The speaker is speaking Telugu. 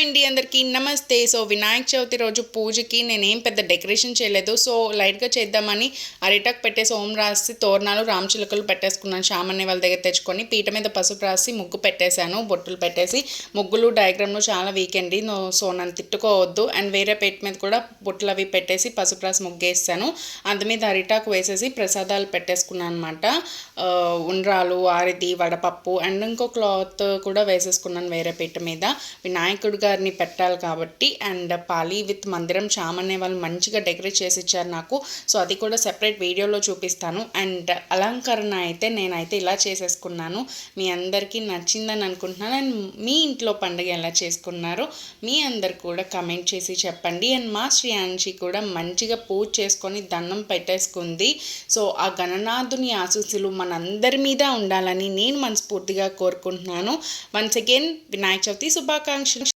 అండి అందరికీ నమస్తే. సో వినాయక చవితి రోజు పూజకి నేనేం పెద్ద డెకరేషన్ చేయలేదు. సో లైట్గా చేద్దామని అరిటాకు పెట్టేసి ఓం రాసి తోరణాలు రామచిలుకలు పెట్టేసుకున్నాను. శ్యామని వాళ్ళ దగ్గర తెచ్చుకొని పీట మీద పసుపు రాసి ముగ్గు పెట్టేశాను. బొట్టులు పెట్టేసి ముగ్గులు డయాగ్రామ్లు చాలా వీక్ అండి. సో నన్ను తిట్టుకోవద్దు. అండ్ వేరే పీట మీద కూడా బొట్లు అవి పెట్టేసి పసుపు రాసి ముగ్గేస్తాను. అందు మీద అరిటాకు వేసేసి ప్రసాదాలు పెట్టేసుకున్నాను అనమాట. ఉండ్రాలు, ఆరిది, వడపప్పు అండ్ ఇంకో క్లాత్ కూడా వేసేసుకున్నాను వేరే పీట మీద. వినాయకుడు గారిని పెట్టాలి కాబట్టి. అండ్ పాలి విత్ మందిరం చామనే వాళ్ళు మంచిగా డెకరేట్ చేసి ఇచ్చారు నాకు. సో అది కూడా సెపరేట్ వీడియోలో చూపిస్తాను. అండ్ అలంకరణ అయితే నేనైతే ఇలా చేసేసుకున్నాను. మీ అందరికీ నచ్చిందని అనుకుంటున్నాను. అండ్ మీ ఇంట్లో పండుగ ఎలా చేసుకున్నారో మీ అందరు కూడా కమెంట్ చేసి చెప్పండి. అండ్ మా శ్రేయాంశి కూడా మంచిగా పూజ చేసుకొని దండం పెట్టేసుకుంది. సో ఆ గణనాథుని ఆశీస్సులు మనందరి మీద ఉండాలని నేను మనస్ఫూర్తిగా కోరుకుంటున్నాను. వన్స్ అగైన్ వినాయక చవితి శుభాకాంక్షలు.